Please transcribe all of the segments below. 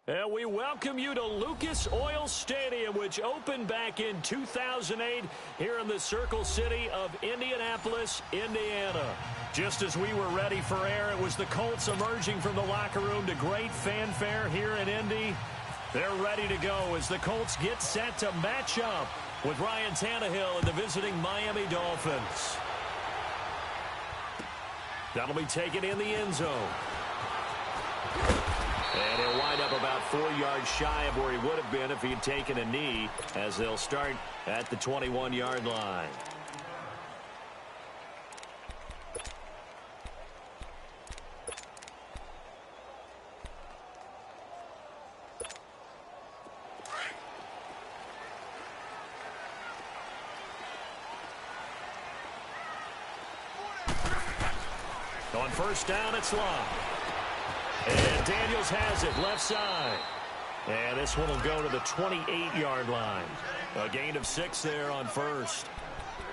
And we welcome you to Lucas Oil Stadium, which opened back in 2008 here in the Circle City of Indianapolis, Indiana. Just as we were ready for air, it was the Colts emerging from the locker room to great fanfare here in Indy. They're ready to go as the Colts get set to match up with Ryan Tannehill and the visiting Miami Dolphins. That'll be taken in the end zone. And he'll wind up about 4 yards shy of where he would have been if he had taken a knee, as they'll start at the 21-yard line. On first down, it's locked. And Daniels has it left side. And this one will go to the 28-yard line. A gain of 6 there on first.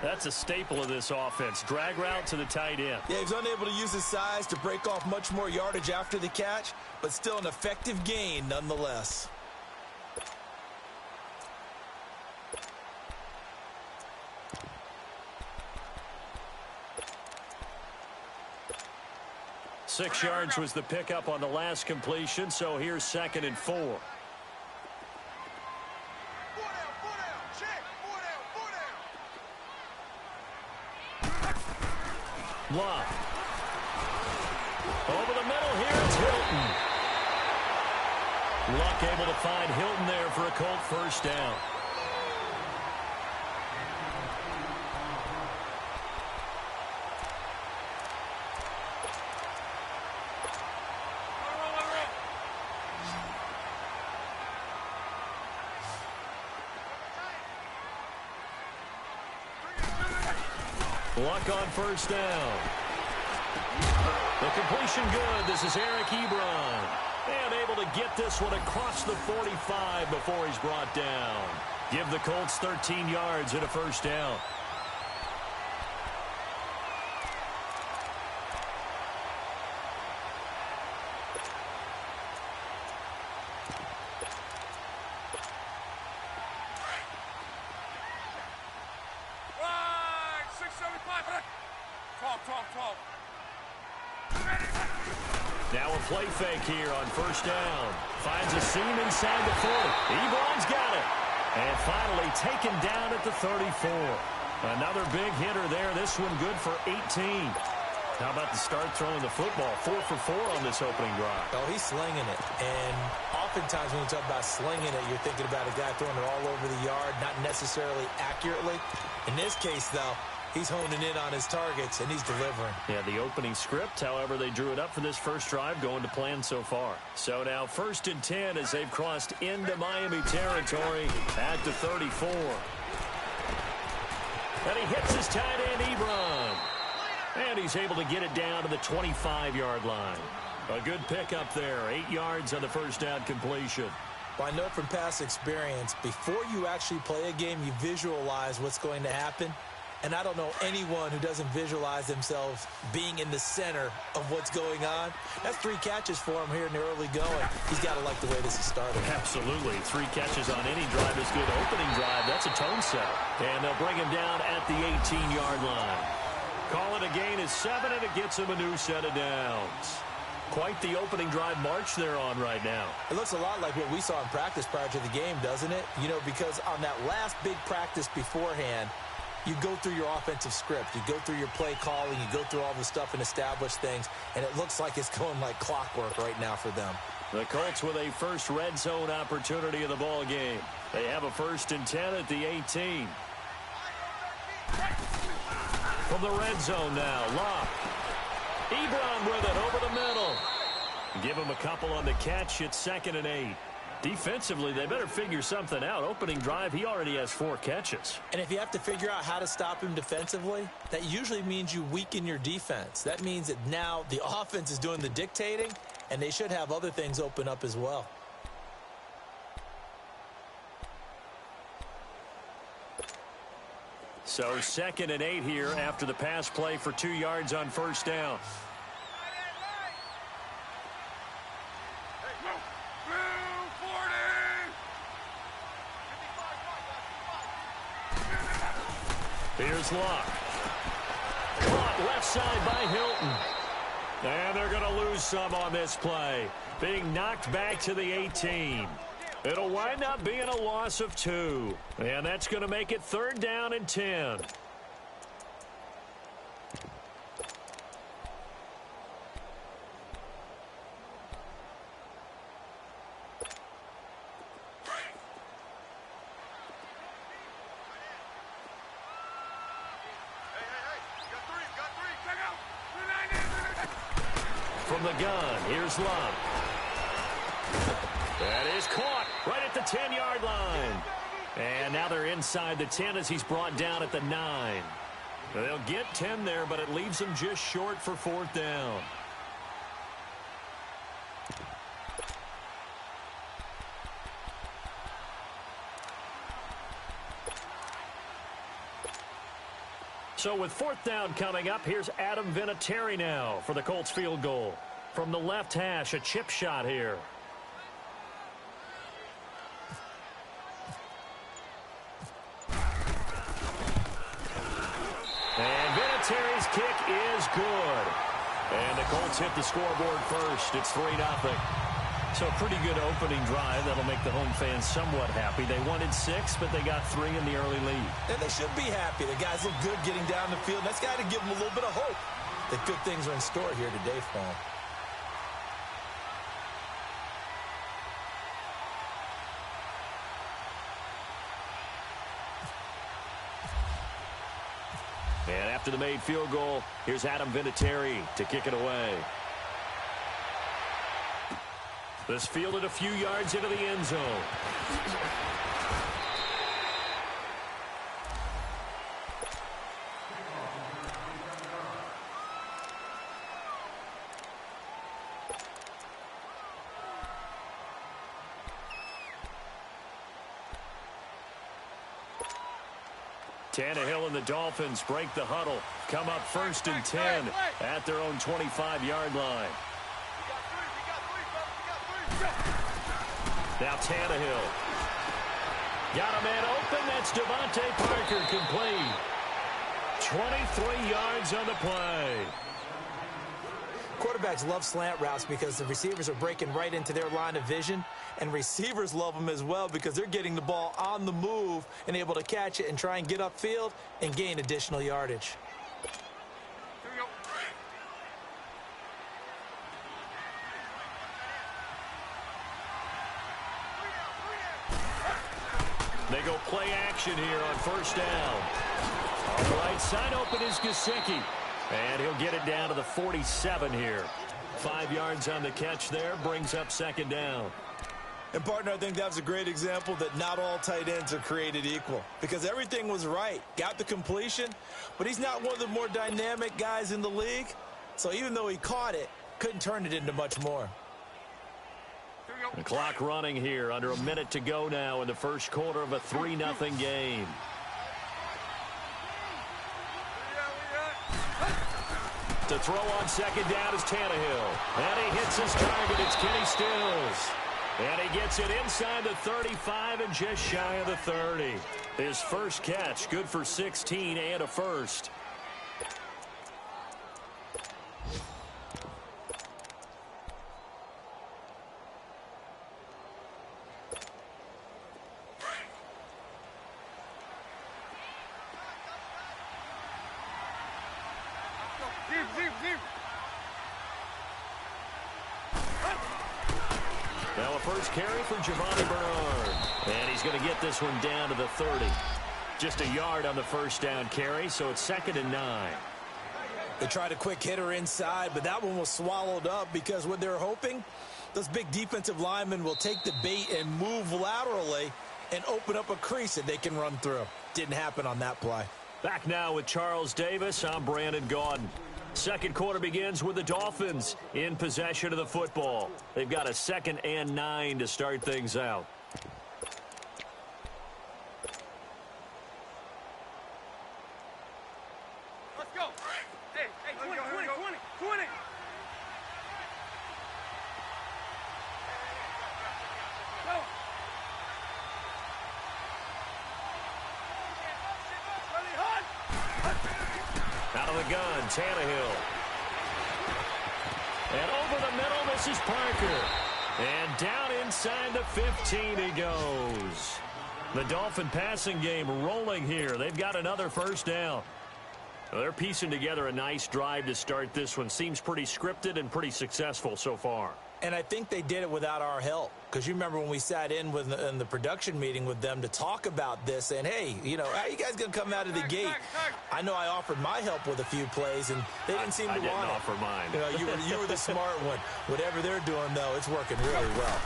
That's a staple of this offense. Drag route to the tight end. Yeah, he's unable to use his size to break off much more yardage after the catch, but still an effective gain nonetheless. Six yards was the pickup on the last completion, so here's 2nd and 4. Love. Over the middle here, it's Hilton. Luck able to find Hilton there for a Colt first down. Luck on first down. The completion good. This is Eric Ebron. And able to get this one across the 45 before he's brought down. Give the Colts 13 yards and a first down. Now a play fake here on first down. Finds a seam inside the 40. Ebron's got it. And finally taken down at the 34. Another big hitter there. This one good for 18. How about the start throwing the football? 4 for 4 on this opening drive. Oh, he's slinging it. And oftentimes when you talk about slinging it, you're thinking about a guy throwing it all over the yard, not necessarily accurately. In this case, though, he's honing in on his targets, and he's delivering. Yeah, the opening script, however, they drew it up for this first drive, going to plan so far. So now 1st and 10 as they've crossed into Miami territory at the 34. And he hits his tight end, Ebron. And he's able to get it down to the 25-yard line. A good pickup there, 8 yards on the first down completion. Well, I know from past experience, before you actually play a game, you visualize what's going to happen. And I don't know anyone who doesn't visualize themselves being in the center of what's going on. That's 3 catches for him here in the early going. He's got to like the way this is started. Absolutely. 3 catches on any drive is good. Opening drive, that's a tone setter. And they'll bring him down at the 18-yard line. Call it a gain of 7, and it gets him a new set of downs. Quite the opening drive march they're on right now. It looks a lot like what we saw in practice prior to the game, doesn't it? You know, because on that last big practice beforehand, you go through your offensive script. You go through your play calling. You go through all the stuff and establish things. And it looks like it's going like clockwork right now for them. The Colts with a first red zone opportunity of the ball game. They have a 1st and 10 at the 18. From the red zone now, Locke. Ebron with it over the middle. Give him a couple on the catch. It's 2nd and 8. Defensively, they better figure something out. Opening drive, he already has 4 catches. And if you have to figure out how to stop him defensively, that usually means you weaken your defense. That means that now the offense is doing the dictating, and they should have other things open up as well. So 2nd and 8 here after the pass play for 2 yards on first down. Here's Luck. Caught left side by Hilton. And they're going to lose some on this play. Being knocked back to the 18. It'll wind up being a loss of 2. And that's going to make it 3rd down and 10. From the gun, here's Luck. That is caught right at the 10-yard line. And now they're inside the 10 as he's brought down at the 9. They'll get 10 there, but it leaves them just short for 4th down. So with 4th down coming up, here's Adam Vinatieri now for the Colts field goal. From the left hash, a chip shot here. And Vinatieri's kick is good. And the Colts hit the scoreboard first. It's 3-0. So a pretty good opening drive. That'll make the home fans somewhat happy. They wanted 6, but they got 3 in the early lead. And they should be happy. The guys look good getting down the field. That's got to give them a little bit of hope that good things are in store here today for them. And after the made field goal, here's Adam Vinatieri to kick it away. This fielded a few yards into the end zone. Tannehill and the Dolphins break the huddle. Come up 1st and 10 at their own 25-yard line. Now Tannehill. Got a man open. That's Devontae Parker complete. 23 yards on the play. Quarterbacks love slant routes because the receivers are breaking right into their line of vision, and receivers love them as well because they're getting the ball on the move and able to catch it and try and get upfield and gain additional yardage. They go play action here on 1st down. On the right side open is Gesicki. And he'll get it down to the 47 here. 5 yards on the catch there, brings up 2nd down. And, partner, I think that was a great example that not all tight ends are created equal because everything was right. Got the completion, but he's not one of the more dynamic guys in the league. So even though he caught it, couldn't turn it into much more. The clock running here, under a minute to go now in the first quarter of a 3-0 game. To throw on 2nd down is Tannehill. And he hits his target. It's Kenny Stills. And he gets it inside the 35 and just shy of the 30. His first catch, good for 16 and a first. Now a first carry for Giovanni Bernard. And he's going to get this one down to the 30. Just a yard on the first down carry, so it's 2nd and 9. They tried a quick hitter inside, but that one was swallowed up because what they're hoping, those big defensive linemen will take the bait and move laterally and open up a crease that they can run through. Didn't happen on that play. Back now with Charles Davis. I'm Brandon Gaudin. Second quarter begins with the Dolphins in possession of the football. They've got a 2nd and 9 to start things out. Let's go. Hey, 20, 20, 20, 20. Go. Ready, hot. of the gun, Tannehill. And over the middle, this is Parker. And down inside the 15 he goes. The Dolphin passing game rolling here. They've got another first down. Well, they're piecing together a nice drive to start this one. Seems pretty scripted and pretty successful so far. And I think they did it without our help. Because you remember when we sat in the production meeting with them to talk about this, and hey, you know, how are you guys going to come out of the gate? I know I offered my help with a few plays, and they didn't seem to want it. I didn't offer mine. You know, you were the smart one. Whatever they're doing, though, it's working really well.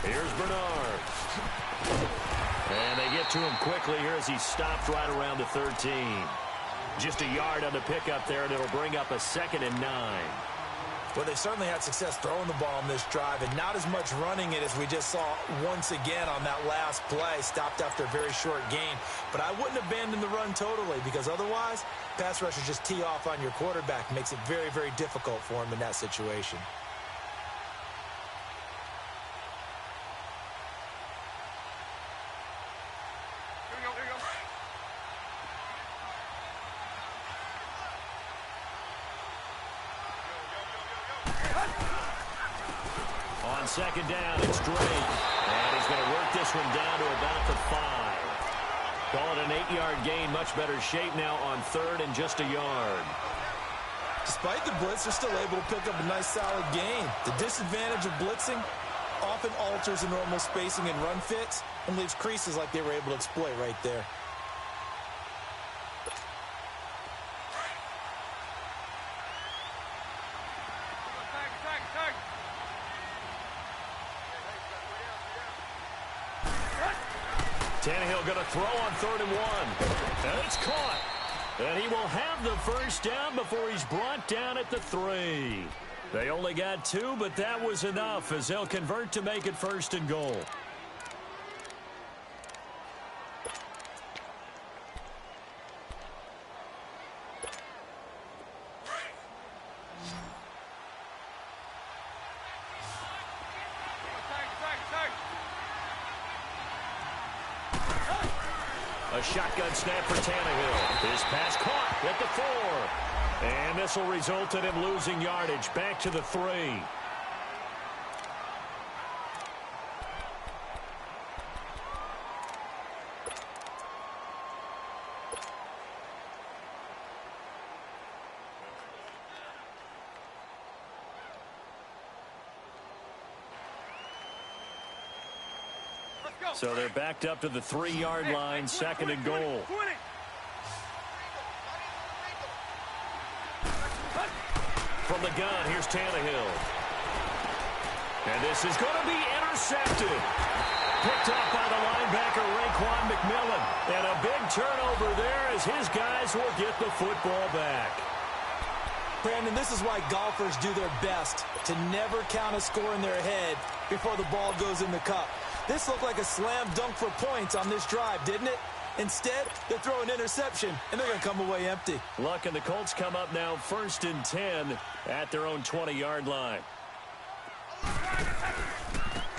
Here's Bernard. And they get to him quickly here as he stopped right around the 13. Just a yard on the pickup there, and it'll bring up a 2nd and 9. Well, they certainly had success throwing the ball on this drive, and not as much running it as we just saw once again on that last play. Stopped after a very short gain. But I wouldn't abandon the run totally, because otherwise, pass rushers just tee off on your quarterback. Makes it very, very difficult for him in that situation. On 2nd down, it's Drake. And he's going to work this one down to about the 5. Call it an 8-yard gain. Much better shape now on 3rd and just a yard. Despite the blitz, they're still able to pick up a nice solid gain. The disadvantage of blitzing often alters the normal spacing and run fits and leaves creases like they were able to exploit right there. Tannehill going to throw on 3rd and 1. And it's caught. And he will have the first down before he's brought down at the 3. They only got 2, but that was enough as they'll convert to make it 1st and goal. A shotgun snap for Tannehill. His pass caught at the 4. And this will result in him losing yardage back to the 3. So they're backed up to the 3-yard line, 2nd and goal. From the gun, here's Tannehill. And this is going to be intercepted. Picked up by the linebacker, Raekwon McMillan. And a big turnover there as his guys will get the football back. Brandon, this is why golfers do their best to never count a score in their head before the ball goes in the cup. This looked like a slam dunk for points on this drive, didn't it? Instead, they throw an interception, and they're going to come away empty. Luck and the Colts come up now 1st and 10 at their own 20-yard line.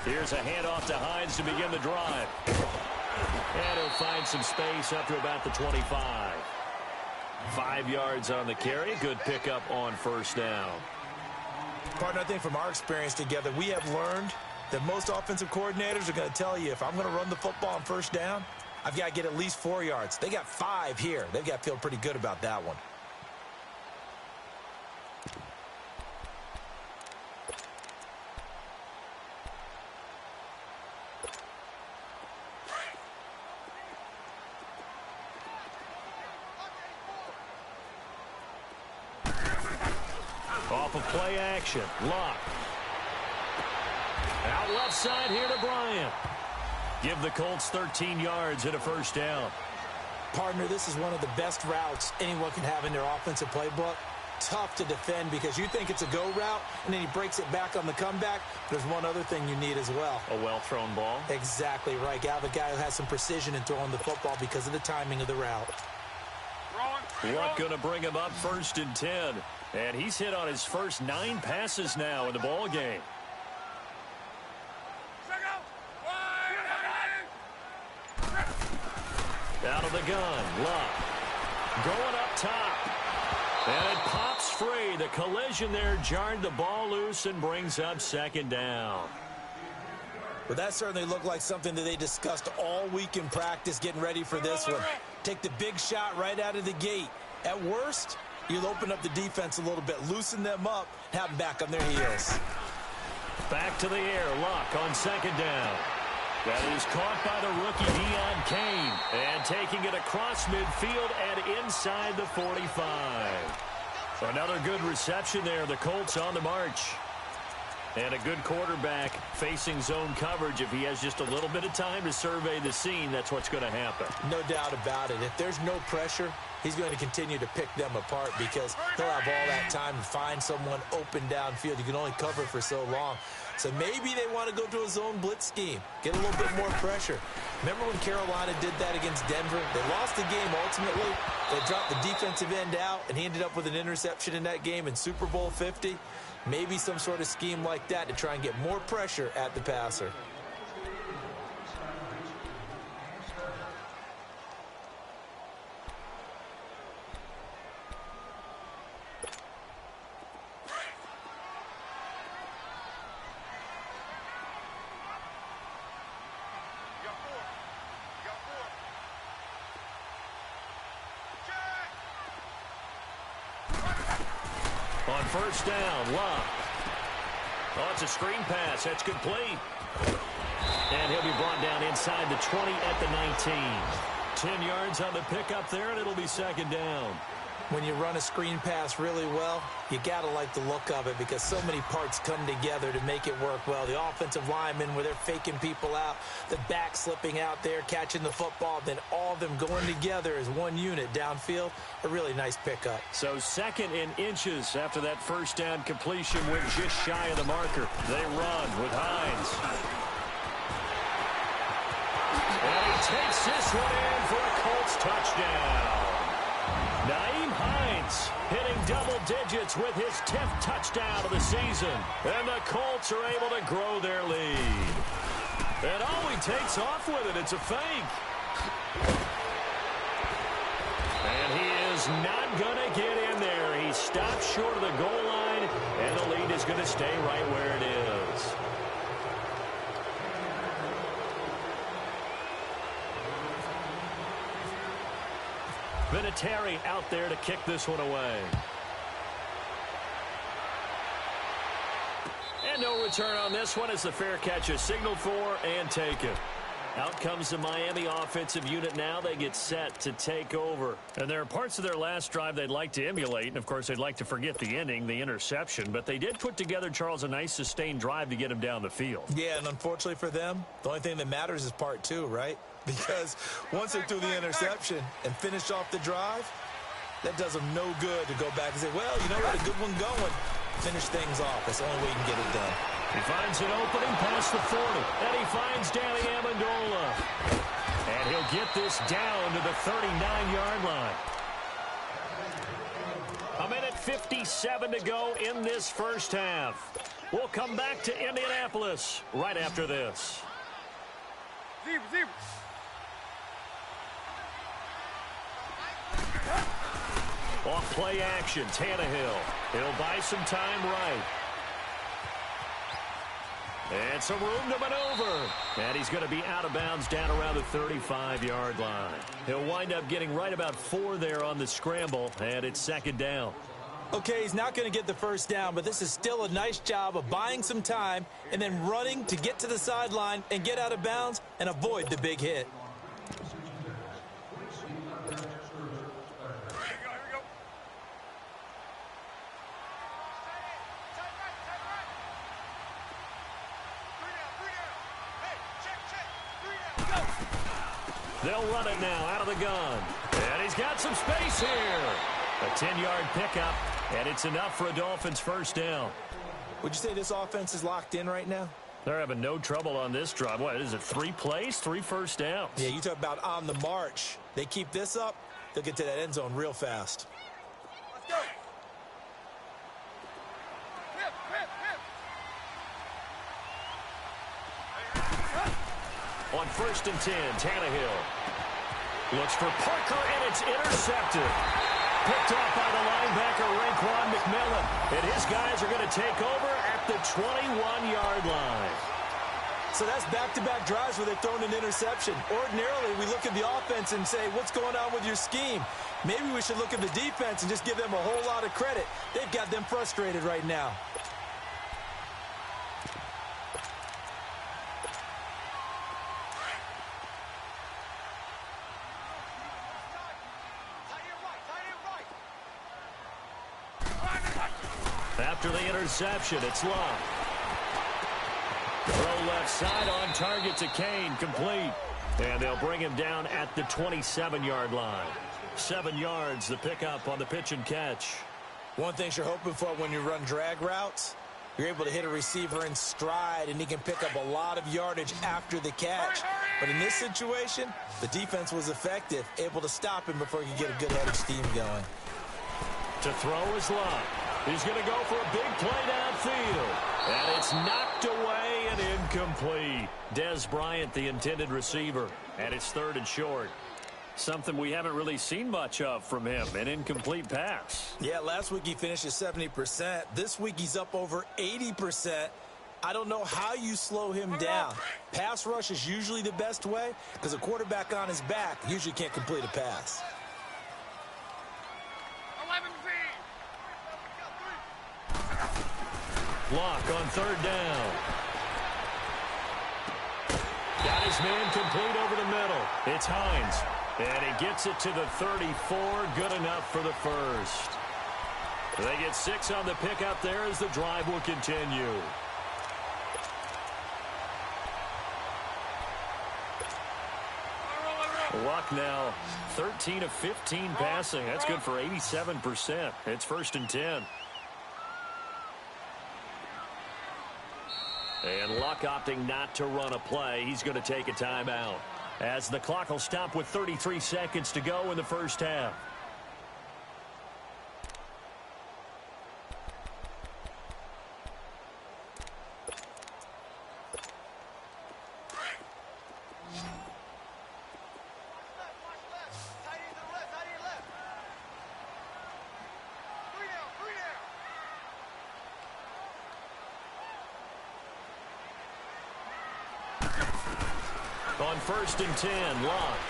Here's a handoff to Hines to begin the drive. And he'll find some space up to about the 25. 5 yards on the carry. Good pickup on 1st down. Partner, I think from our experience together, we have learned that most offensive coordinators are going to tell you, if I'm going to run the football on 1st down, I've got to get at least 4 yards. They got 5 here. They've got to feel pretty good about that one. Off of play action. Luck. Out left side here to Bryant. Give the Colts 13 yards and a 1st down. Partner, this is one of the best routes anyone can have in their offensive playbook. Tough to defend because you think it's a go route, and then he breaks it back on the comeback. There's one other thing you need as well. A well-thrown ball? Exactly right. You have a guy who has some precision in throwing the football because of the timing of the route. Luck going to bring him up 1st and 10. And he's hit on his first 9 passes now in the ball game. Out of the gun, Luck. Going up top. And it pops free. The collision there jarred the ball loose and brings up second down. Well, that certainly looked like something that they discussed all week in practice getting ready for this one. Take the big shot right out of the gate. At worst, you'll open up the defense a little bit, loosen them up, have them back on their heels. Back to the air, Luck on second down. That is caught by the rookie Deon Cain. And taking it across midfield and inside the 45. Another good reception there. The Colts on the march. And a good quarterback facing zone coverage. If he has just a little bit of time to survey the scene, that's what's going to happen. No doubt about it. If there's no pressure, he's going to continue to pick them apart because he'll have all that time to find someone open downfield. You can only cover for so long. So maybe they want to go to a zone blitz scheme, get a little bit more pressure. Remember when Carolina did that against Denver? They lost the game ultimately. They dropped the defensive end out, and he ended up with an interception in that game in Super Bowl 50. Maybe some sort of scheme like that to try and get more pressure at the passer. On first down, Luck. Oh, it's a screen pass. That's complete. And he'll be brought down inside the 20 at the 19. 10 yards on the pickup there, and it'll be second down. When you run a screen pass really well, you got to like the look of it because so many parts come together to make it work well. The offensive linemen where they're faking people out, the back slipping out there, catching the football, then all of them going together as one unit downfield. A really nice pickup. So second in inches after that first down completion went just shy of the marker. They run with Hines. And he takes this one in for a Colts touchdown. Nyheim Hines hitting double digits with his 10th touchdown of the season. And the Colts are able to grow their lead. And he takes off with it. It's a fake. And he is not going to get in there. He stops short of the goal line, and the lead is going to stay right where it is. Vinatieri out there to kick this one away. And no return on this one as the fair catch is signaled for and taken. Out comes the Miami offensive unit now. They get set to take over. And there are parts of their last drive they'd like to emulate. And, of course, they'd like to forget the ending, the interception. But they did put together, Charles, a nice sustained drive to get him down the field. Yeah, and unfortunately for them, the only thing that matters is part two, right? Because once they threw the interception and finished off the drive, that does them no good to go back and say, well, you know, we had a good one going. Finish things off. That's the only way you can get it done. He finds an opening past the 40. And he finds Danny Amendola. And he'll get this down to the 39-yard line. A minute 57 to go in this first half. We'll come back to Indianapolis right after this. Zebra. Off play action, Tannehill. He'll buy some time right. And some room to maneuver. And he's going to be out of bounds down around the 35-yard line. He'll wind up getting right about 4 there on the scramble, and it's second down. Okay, he's not going to get the first down, but this is still a nice job of buying some time and then running to get to the sideline and get out of bounds and avoid the big hit. They'll run it now out of the gun. And he's got some space here. A 10-yard pickup, and it's enough for a Dolphins first down. Would you say this offense is locked in right now? They're having no trouble on this drive. What is it, 3 plays, 3 first downs? Yeah, you talk about on the march. They keep this up, they'll get to that end zone real fast. Let's go. On first and 10, Tannehill looks for Parker, and it's intercepted. Picked off by the linebacker, Raekwon McMillan. And his guys are going to take over at the 21-yard line. So that's back-to-back drives where they've thrown an interception. Ordinarily, we look at the offense and say, what's going on with your scheme? Maybe we should look at the defense and just give them a whole lot of credit. They've got them frustrated right now. After the interception, it's Love. Throw left side on target to Kane, complete. And they'll bring him down at the 27-yard line. 7 yards, the pickup on the pitch and catch. One thing you're hoping for when you run drag routes, you're able to hit a receiver in stride, and he can pick up a lot of yardage after the catch. But in this situation, the defense was effective, able to stop him before he could get a good head of steam going. To throw is Love. He's going to go for a big play downfield. And it's knocked away and incomplete. Dez Bryant, the intended receiver. And it's 3rd and short. Something we haven't really seen much of from him, an incomplete pass. Yeah, last week he finished at 70%. This week he's up over 80%. I don't know how you slow him down. Pass rush is usually the best way because a quarterback on his back usually can't complete a pass. Block on 3rd down. Got his man complete over the middle. It's Hines. And he gets it to the 34. Good enough for the first. They get 6 on the pickup there as the drive will continue. Luck now, 13 of 15 passing. That's good for 87%. It's 1st and 10. And Luck opting not to run a play. He's going to take a timeout as the clock will stop with 33 seconds to go in the first half. On 1st and 10, Love.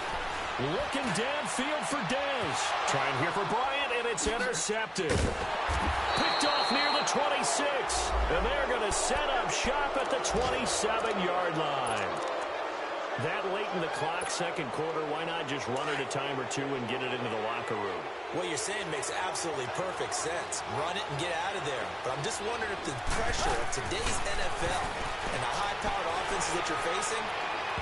Looking downfield for Dez. Trying here for Bryant, and it's intercepted. Picked off near the 26. And they're going to set up shop at the 27-yard line. That late in the clock, 2nd quarter, why not just run it a time or two and get it into the locker room? What you're saying makes absolutely perfect sense. Run it and get out of there. But I'm just wondering if the pressure of today's NFL and the high-powered offenses that you're facing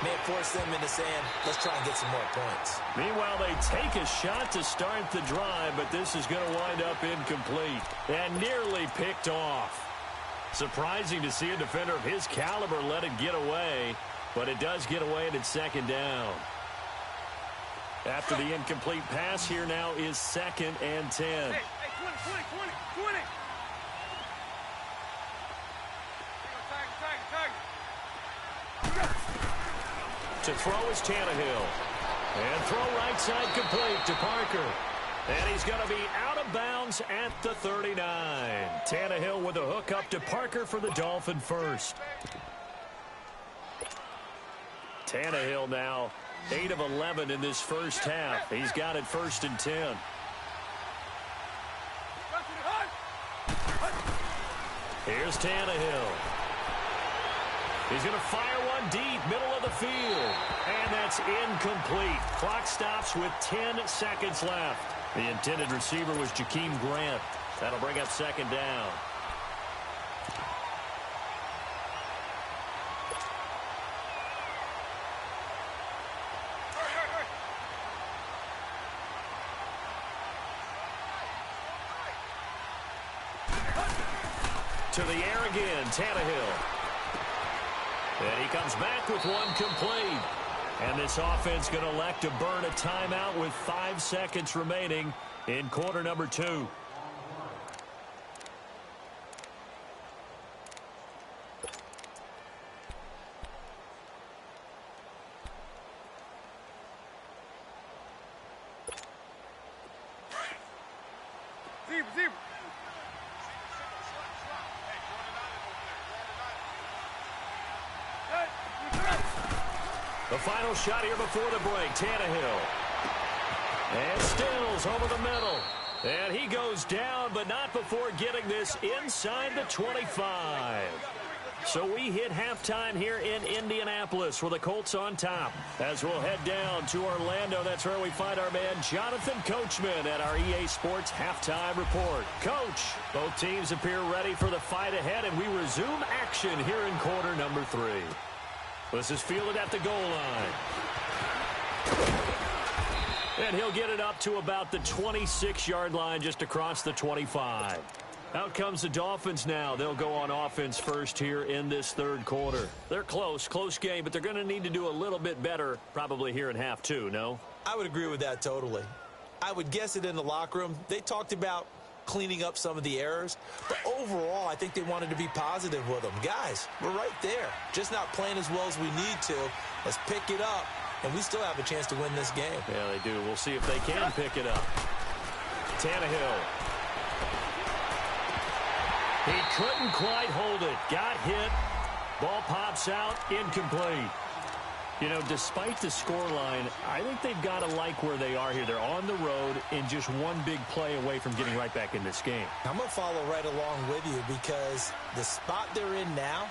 may have forced them into saying, let's try and get some more points. Meanwhile, they take a shot to start the drive, but this is going to wind up incomplete and nearly picked off. Surprising to see a defender of his caliber let it get away, but it does get away and it's 2nd down. After the incomplete pass, here now is 2nd and 10. Hey, 20. To throw is Tannehill. And throw right side complete to Parker. And he's going to be out of bounds at the 39. Tannehill with a hook up to Parker for the Dolphin first. Tannehill now 8 of 11 in this first half. He's got it 1st and 10. Here's Tannehill. He's going to fire one deep, middle of the field. And that's incomplete. Clock stops with 10 seconds left. The intended receiver was Jakeem Grant. That'll bring up 2nd down. To the air again, Tannehill. And he comes back with one complete. And this offense going to elect to burn a timeout with 5 seconds remaining in quarter number 2. Zebra. The final shot here before the break, Tannehill. And Stills over the middle. And he goes down, but not before getting this inside the 25. So we hit halftime here in Indianapolis with the Colts on top. As we'll head down to Orlando, that's where we find our man Jonathan Coachman at our EA Sports Halftime Report. Coach, both teams appear ready for the fight ahead, and we resume action here in quarter number 3. This is fielded at the goal line. And he'll get it up to about the 26-yard line just across the 25. Out comes the Dolphins now. They'll go on offense first here in this third quarter. They're close game, but they're going to need to do a little bit better probably here in half 2, no? I would agree with that totally. I would guess it in the locker room. They talked about cleaning up some of the errors, but overall I think they wanted to be positive with them. Guys, we're right there. Just not playing as well as we need to. Let's pick it up, and we still have a chance to win this game. Yeah, they do. We'll see if they can pick it up. Tannehill. He couldn't quite hold it. Got hit. Ball pops out. Incomplete. You know, despite the scoreline, I think they've got to like where they are here. They're on the road and just one big play away from getting right back in this game. I'm going to follow right along with you because the spot they're in now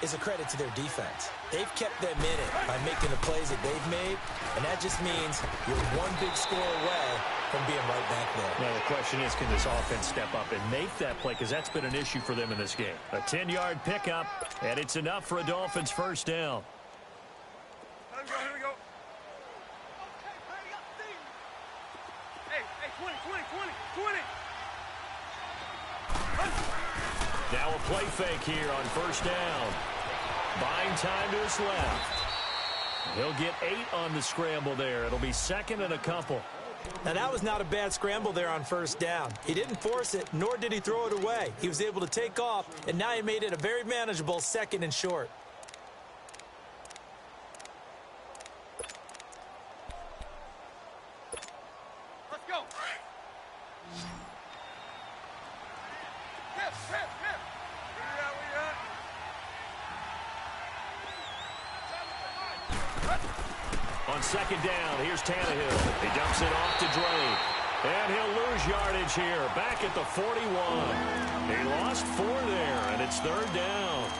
is a credit to their defense. They've kept them in it by making the plays that they've made, and that just means you're one big score away from being right back there. Now, the question is, can this offense step up and make that play? Because that's been an issue for them in this game. A 10-yard pickup, and it's enough for a Dolphins first down. Here we go. Hey, 20. Now a play fake here on first down. Buying time to his left. He'll get 8 on the scramble there. It'll be second and a couple. Now, that was not a bad scramble there on first down. He didn't force it, nor did he throw it away. He was able to take off, and now he made it a very manageable second and short. Let's go. Hip. On second down, here's Tannehill. He dumps it off to Dre. And he'll lose yardage here. Back at the 41. He lost 4 there, and it's third down.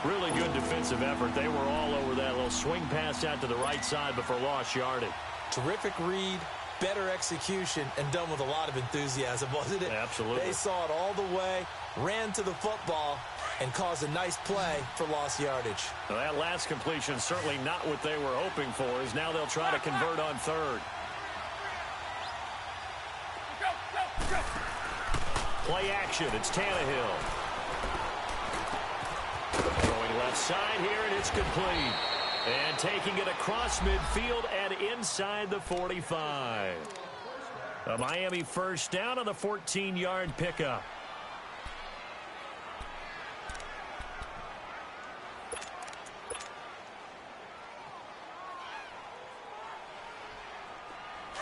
Really good defensive effort. They were all over that little swing pass out to the right side before lost yardage. Terrific read, better execution, and done with a lot of enthusiasm, wasn't it? Absolutely. They saw it all the way, ran to the football, and caused a nice play for lost yardage. Well, that last completion certainly not what they were hoping for, as now they'll try to convert on third. Go. Play action. It's Tannehill. Going left side here, and it's complete. And taking it across midfield and inside the 45. A Miami first down on the 14-yard pickup.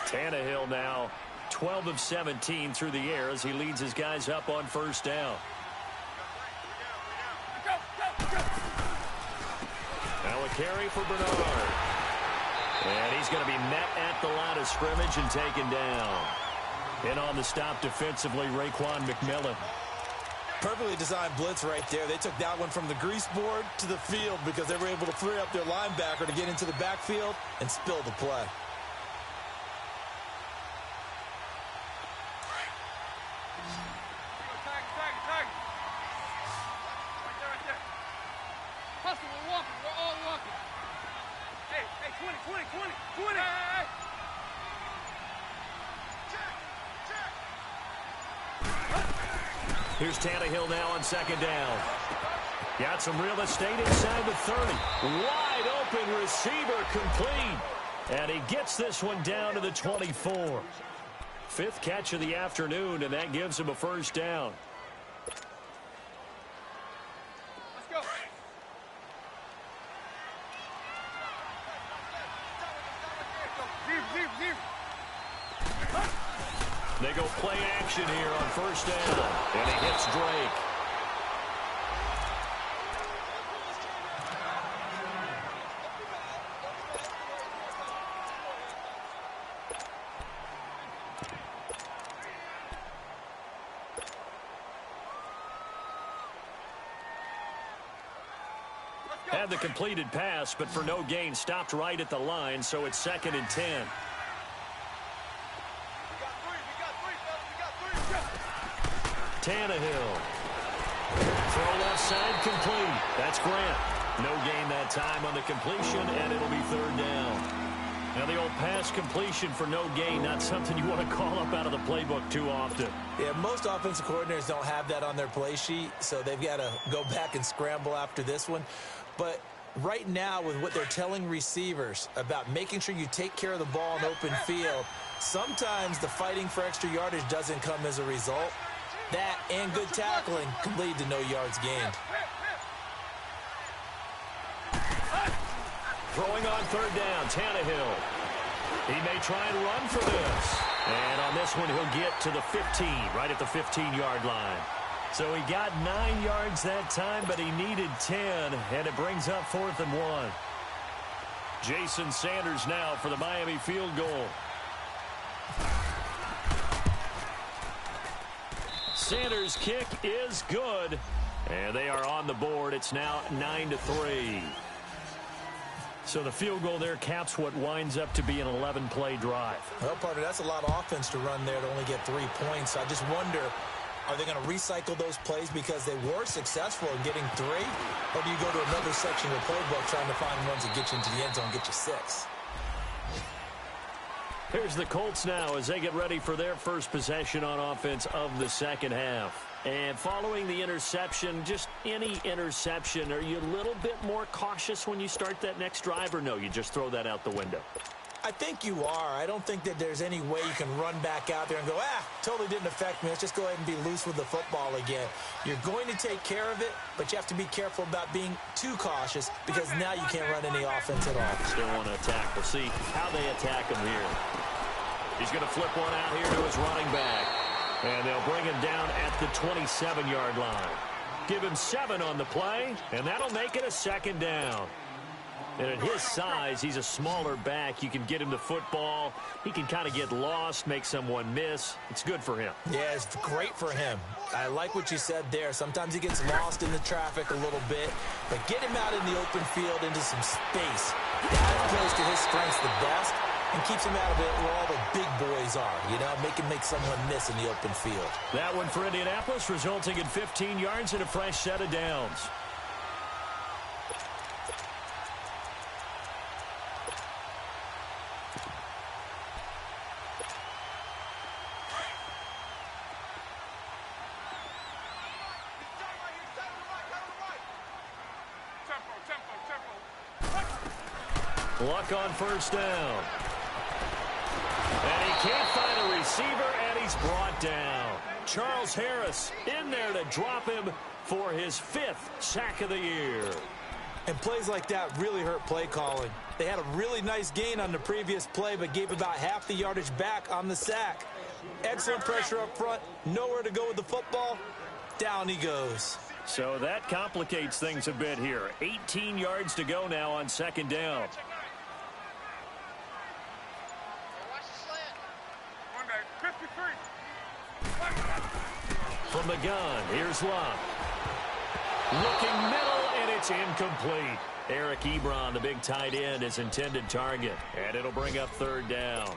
Tannehill now 12 of 17 through the air as he leads his guys up on first down. Go. Now a carry for Bernard. And he's going to be met at the line of scrimmage and taken down. In on the stop defensively, Raekwon McMillan. Perfectly designed blitz right there. They took that one from the grease board to the field because they were able to free up their linebacker to get into the backfield and spill the play. Tag. Right there. Hustle, we're walking. We're all walking. Hey, 20. Hey. Here's Tannehill now on second down. Got some real estate inside the 30. Wide open receiver complete. And he gets this one down to the 24. 5th catch of the afternoon, and that gives him a first down. Let's go. Zero. They go play action here on first down. And he hits Drake. Had the completed pass, but for no gain, stopped right at the line, so it's 2nd and 10. Tannehill. Throw left side, complete. That's Grant. No gain that time on the completion, and it'll be 3rd down. Now, the old pass completion for no gain, not something you want to call up out of the playbook too often. Yeah, most offensive coordinators don't have that on their play sheet, so they've got to go back and scramble after this one. But right now, with what they're telling receivers about making sure you take care of the ball in open field, sometimes the fighting for extra yardage doesn't come as a result. That and good tackling can lead to no yards gained. Throwing on 3rd down, Tannehill. He may try and run for this. And on this one, he'll get to the 15, right at the 15-yard line. So he got 9 yards that time, but he needed 10, and it brings up 4th and 1. Jason Sanders now for the Miami field goal. Sanders' kick is good, and they are on the board. It's now 9-3. So the field goal there caps what winds up to be an 11-play drive. Well, partner, that's a lot of offense to run there to only get 3 points. I just wonder, are they going to recycle those plays because they were successful in getting 3? Or do you go to another section of the playbook trying to find ones that get you into the end zone and get you 6? Here's the Colts now as they get ready for their first possession on offense of the second half. And following the interception, just any interception, are you a little bit more cautious when you start that next drive, or no, you just throw that out the window? I think you are. I don't think that there's any way you can run back out there and go, totally didn't affect me. Let's just go ahead and be loose with the football again. You're going to take care of it, but you have to be careful about being too cautious because now you can't run any offense at all. Still want to attack. We'll see how they attack him here. He's going to flip one out here to his running back. And they'll bring him down at the 27-yard line. Give him 7 on the play, and that'll make it a 2nd down. And at his size, he's a smaller back. You can get him the football. He can kind of get lost, make someone miss. It's good for him. Yeah, it's great for him. I like what you said there. Sometimes he gets lost in the traffic a little bit, but get him out in the open field into some space. That plays to his strengths the best and keeps him out of it where all the big boys are, make someone miss in the open field. That one for Indianapolis, resulting in 15 yards and a fresh set of downs. Luck on first down. And he can't find a receiver, and he's brought down. Charles Harris in there to drop him for his 5th sack of the year. And plays like that really hurt play calling. They had a really nice gain on the previous play, but gave about half the yardage back on the sack. Excellent pressure up front. Nowhere to go with the football. Down he goes. So that complicates things a bit here. 18 yards to go now on 2nd down. From the gun, here's Locke. Looking middle, and it's incomplete. Eric Ebron, the big tight end, is intended target. And it'll bring up 3rd down.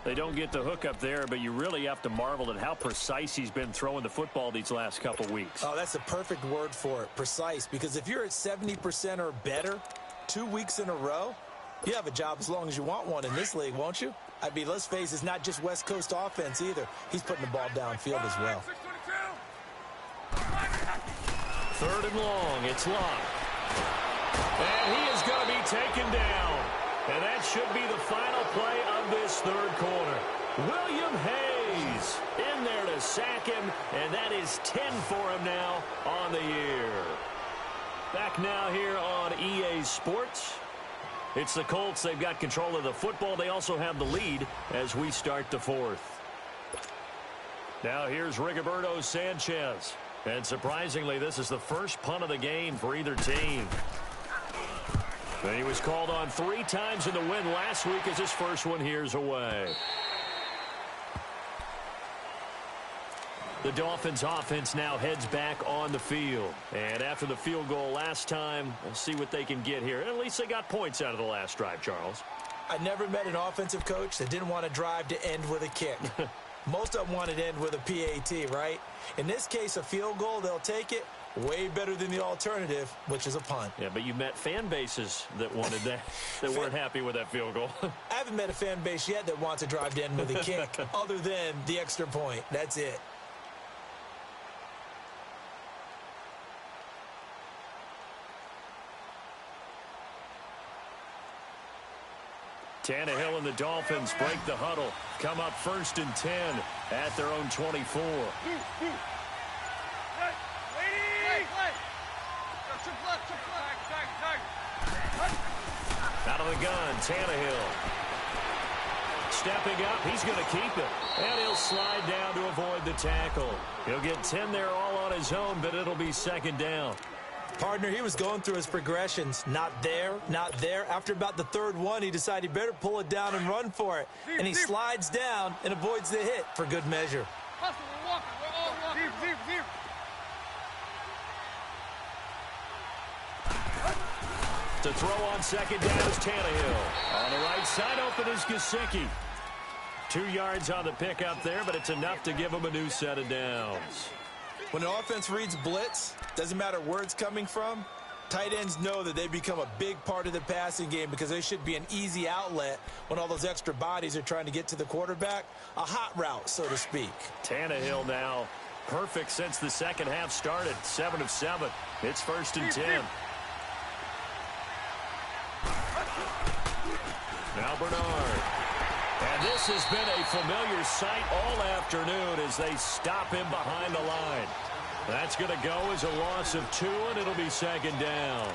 They don't get the hook up there, but you really have to marvel at how precise he's been throwing the football these last couple weeks. Oh, that's a perfect word for it, precise. Because if you're at 70% or better 2 weeks in a row, you have a job as long as you want one in this league, won't you? I mean, let's face it, it's not just West Coast offense either. He's putting the ball downfield as well. 3rd and long, it's Locke. And he is going to be taken down. And that should be the final play of this 3rd quarter. William Hayes in there to sack him, and that is 10 for him now on the year. Back now here on EA Sports. It's the Colts. They've got control of the football. They also have the lead as we start the 4th. Now here's Rigoberto Sanchez. And surprisingly, this is the first punt of the game for either team. And he was called on 3 times in the win last week as his first one here's away. The Dolphins offense now heads back on the field. And after the field goal last time, we'll see what they can get here. At least they got points out of the last drive, Charles. I never met an offensive coach that didn't want to drive to end with a kick. Most of them wanted to end with a PAT, right? In this case, a field goal, they'll take it. Way better than the alternative, which is a punt. Yeah, but you met fan bases that wanted that, that weren't happy with that field goal. I haven't met a fan base yet that wants to drive to end with a kick other than the extra point. That's it. Tannehill and the Dolphins break the huddle. Come up 1st and 10 at their own 24. Out of the gun, Tannehill. Stepping up, he's going to keep it. And he'll slide down to avoid the tackle. He'll get 10 there all on his own, but it'll be 2nd down. Partner, he was going through his progressions. Not there, not there. After about the 3rd one, he decided he better pull it down and run for it. And he slides down and avoids the hit for good measure. Hustle, we're walking. We're all walking. Deep. To throw on 2nd down is Tannehill. On the right side open is Gesicki. 2 yards on the pickup there, but it's enough to give him a new set of downs. When an offense reads blitz, doesn't matter where it's coming from, tight ends know that they become a big part of the passing game because they should be an easy outlet when all those extra bodies are trying to get to the quarterback. A hot route, so to speak. Tannehill now perfect since the second half started. 7 of 7. It's 1st and 10. Now Bernard. And this has been a familiar sight all afternoon as they stop him behind the line. That's going to go as a loss of 2, and it'll be 2nd down.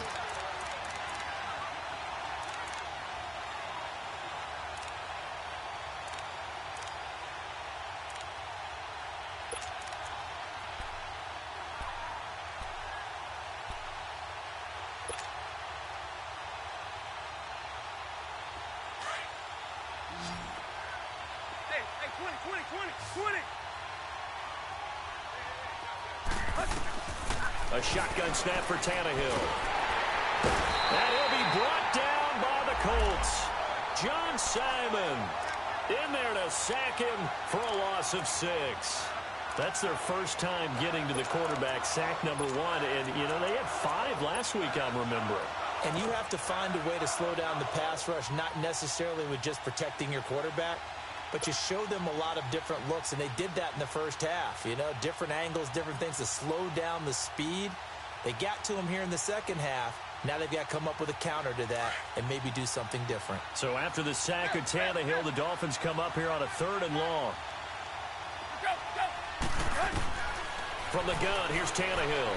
Hey, 20. A shotgun snap for Tannehill. And he'll be brought down by the Colts. John Simon in there to sack him for a loss of 6. That's their first time getting to the quarterback, sack number 1. And, you know, they had 5 last week, I'm remembering. And you have to find a way to slow down the pass rush, not necessarily with just protecting your quarterback, but you show them a lot of different looks, and they did that in the first half. You know, different angles, different things to slow down the speed. They got to him here in the second half. Now they've got to come up with a counter to that and maybe do something different. So after the sack of Tannehill, the Dolphins come up here on a 3rd and long. From the gun, here's Tannehill.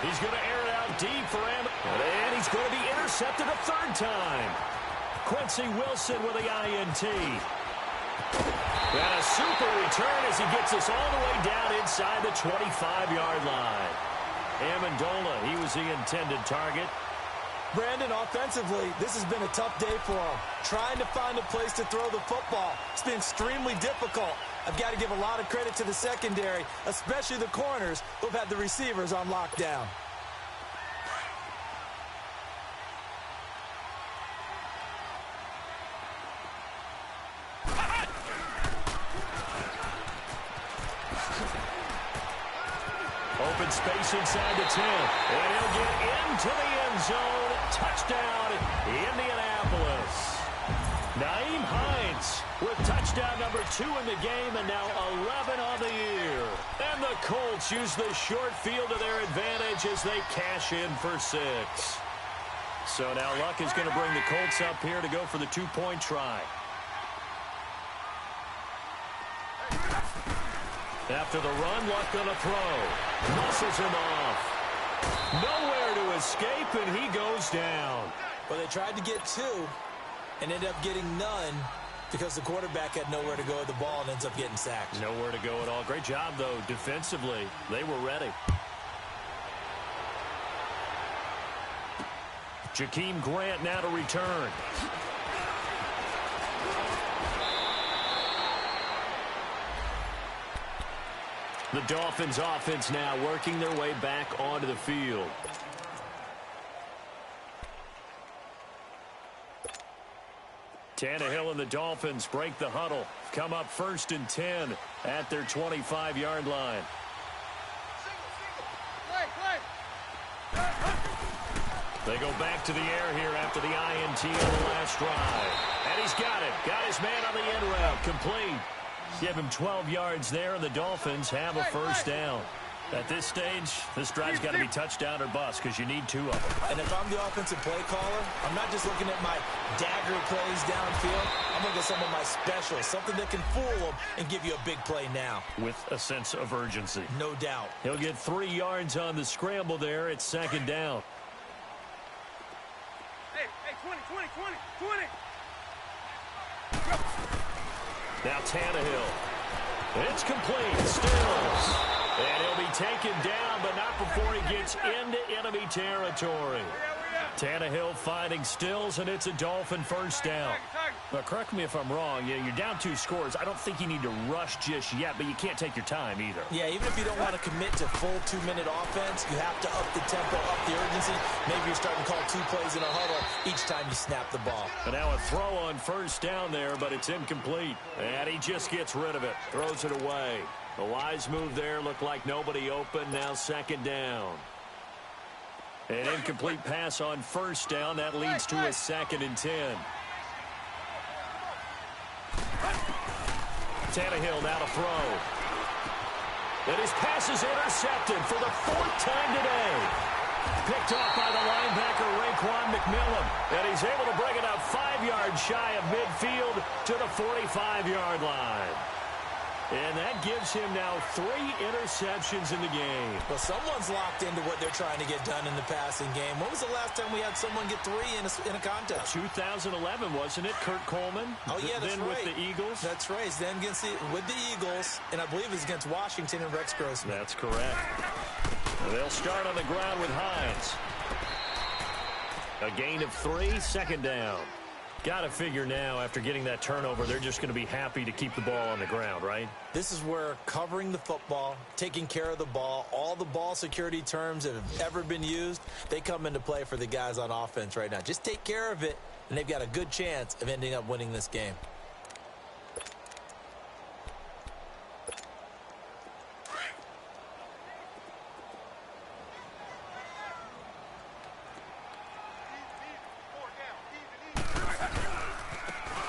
He's going to air it out deep for him, and he's going to be intercepted a 3rd time. Quincy Wilson with the INT. And a super return as he gets us all the way down inside the 25-yard line. Amendola, he was the intended target. Brandon, offensively, this has been a tough day for him. Trying to find a place to throw the football. It's been extremely difficult. I've got to give a lot of credit to the secondary, especially the corners who've had the receivers on lockdown. Open space inside the 10. And he'll get into the end zone. Touchdown, Indianapolis. Naeem Hines with touchdown number 2 in the game and now 11 on the year. And the Colts use the short field to their advantage as they cash in for 6. So now Luck is going to bring the Colts up here to go for the 2-point try. After the run, Luck going to throw. Muscles him off. Nowhere to escape, and he goes down. Well, they tried to get 2 and ended up getting none Because the quarterback had nowhere to go with the ball and ends up getting sacked. Nowhere to go at all. Great job, though, defensively. They were ready. Jakeem Grant now to return. The Dolphins offense now working their way back onto the field. Tannehill and the Dolphins break the huddle. Come up 1st and 10 at their 25-yard line. They go back to the air here after the INT on the last drive. And he's got it. Got his man on the end route. Complete. Give him 12 yards there, and the Dolphins have a first down. At this stage, this drive's got to be touchdown or bust because you need 2 of them. And if I'm the offensive play caller, I'm not just looking at my dagger plays downfield. I'm looking at some of my specials, something that can fool them and give you a big play now. With a sense of urgency. No doubt. He'll get 3 yards on the scramble there. It's 2nd down. Hey, 20. Now Tannehill. It's complete. Stills. And he'll be taken down, but not before he gets into enemy territory. Tannehill finding Stills, and it's a Dolphin first down. Now, correct me if I'm wrong. Yeah, you're down 2 scores. I don't think you need to rush just yet, but you can't take your time either. Yeah, even if you don't want to commit to full 2-minute offense, you have to up the tempo, up the urgency. Maybe you're starting to call 2 plays in a huddle each time you snap the ball. And now a throw on first down there, but it's incomplete. And he just gets rid of it, throws it away. The wise move there, looked like nobody open. Now 2nd down. An incomplete pass on first down. That leads to a 2nd and 10. Tannehill now to throw. And his pass is intercepted for the 4th time today. Picked off by the linebacker, Raekwon McMillan. And he's able to bring it up 5 yards shy of midfield to the 45-yard line. And that gives him now 3 interceptions in the game. Well, someone's locked into what they're trying to get done in the passing game. When was the last time we had someone get 3 in a contest? 2011, wasn't it? Kurt Coleman. Oh, yeah, that's then right. With the Eagles. That's right. Then with the Eagles, and I believe it's against Washington and Rex Grossman. That's correct. And they'll start on the ground with Hines. A gain of 3, 2nd down. Got to figure now, after getting that turnover, they're just going to be happy to keep the ball on the ground, right? This is where covering the football, taking care of the ball, all the ball security terms that have ever been used, they come into play for the guys on offense right now. Just take care of it, and they've got a good chance of ending up winning this game.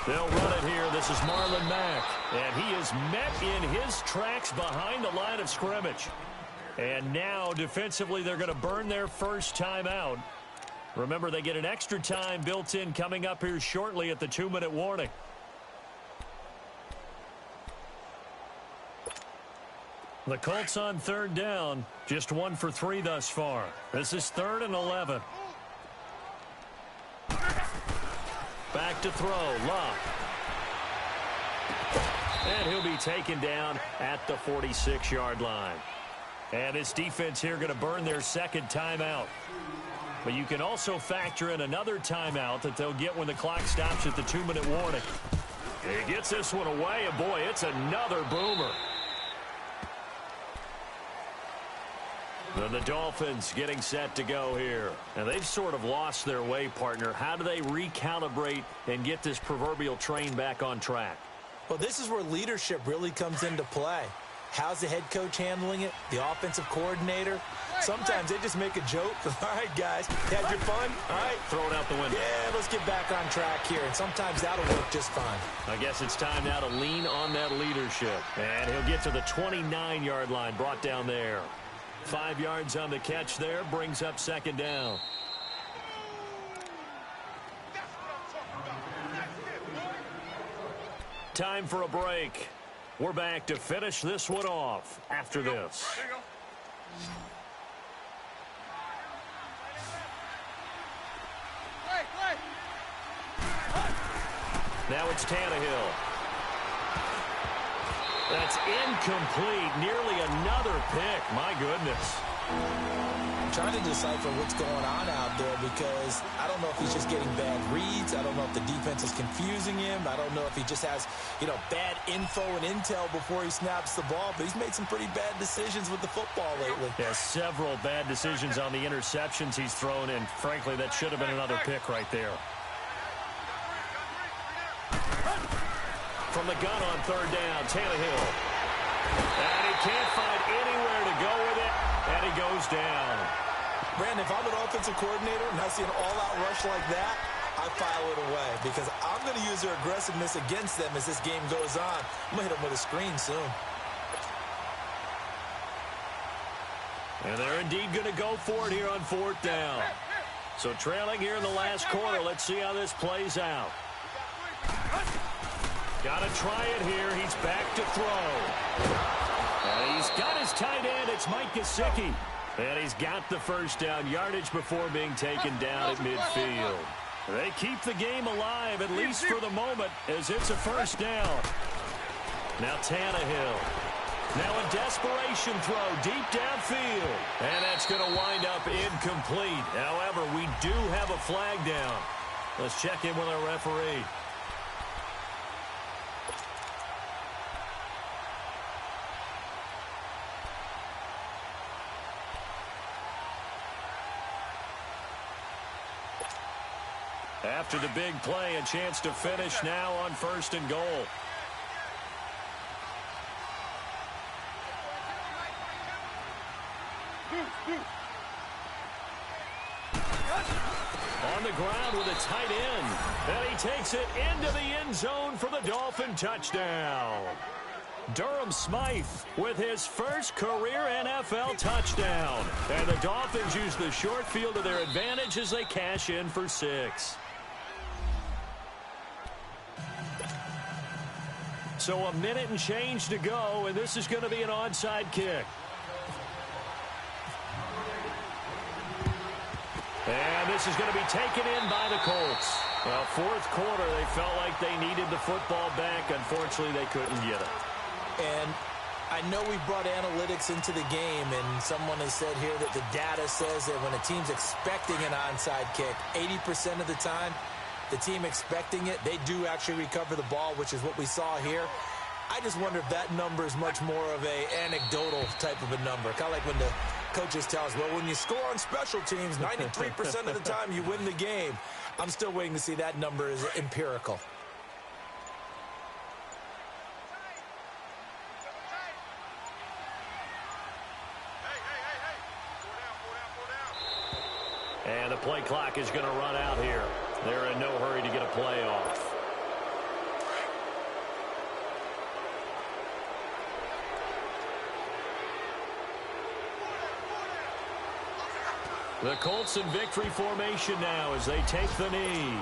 They'll run it here. This is Marlon Mack. And he is met in his tracks behind the line of scrimmage. And now, defensively, they're going to burn their first timeout. Remember, they get an extra time built in coming up here shortly at the 2-minute warning. The Colts on 3rd down. Just 1 for 3 thus far. This is 3rd and 11. Back to throw, Love. And he'll be taken down at the 46-yard line. And this defense here going to burn their 2nd timeout. But you can also factor in another timeout that they'll get when the clock stops at the 2-minute warning. He gets this one away, and boy, it's another boomer. And the Dolphins getting set to go here. And they've sort of lost their way, partner. How do they recalibrate and get this proverbial train back on track? Well, this is where leadership really comes into play. How's the head coach handling it? The offensive coordinator? Sometimes they just make a joke. All right, guys, had your fun? All right. Throw it out the window. Yeah, let's get back on track here. And sometimes that'll work just fine. I guess it's time now to lean on that leadership. And he'll get to the 29-yard line, brought down there. 5 yards on the catch there, brings up 2nd down. Time for a break. We're back to finish this one off after this. Now it's Tannehill. That's incomplete. Nearly another pick. My goodness. I'm trying to decipher what's going on out there because I don't know if he's just getting bad reads. I don't know if the defense is confusing him. I don't know if he just has, bad info and intel before he snaps the ball. But he's made some pretty bad decisions with the football lately. Yeah, several bad decisions on the interceptions he's thrown in. Frankly, that should have been another pick right there. From the gun on third down, Tannehill. And he can't find anywhere to go with it, and he goes down. Brandon, if I'm an offensive coordinator and I see an all-out rush like that, I file it away because I'm going to use their aggressiveness against them as this game goes on. I'm going to hit them with a screen soon. And they're indeed going to go for it here on fourth down. So trailing here in the last quarter. Let's see how this plays out. Got to try it here. He's back to throw. And he's got his tight end. It's Mike Gesicki. And he's got the first down yardage before being taken down at midfield. They keep the game alive, at least for the moment, as it's a first down. Now Tannehill. Now a desperation throw deep downfield. And that's going to wind up incomplete. However, we do have a flag down. Let's check in with our referee. After the big play, a chance to finish now on first and goal. On the ground with a tight end. And he takes it into the end zone for the Dolphin touchdown. Durham Smythe with his first career NFL touchdown. And the Dolphins use the short field to their advantage as they cash in for 6. So a minute and change to go, and this is going to be an onside kick. And this is going to be taken in by the Colts. Well, fourth quarter, they felt like they needed the football back. Unfortunately, they couldn't get it. And I know we brought analytics into the game, and someone has said here that the data says that when a team's expecting an onside kick, 80% of the time, the team expecting it, they do actually recover the ball, which is what we saw here. I just wonder if that number is much more of a anecdotal type of a number. Kind of like when the coaches tell us, well, when you score on special teams, 93% of the time you win the game. I'm still waiting to see that number is empirical. And the play clock is going to run out here. They're in no hurry to get a play off. The Colts in victory formation now as they take the knee.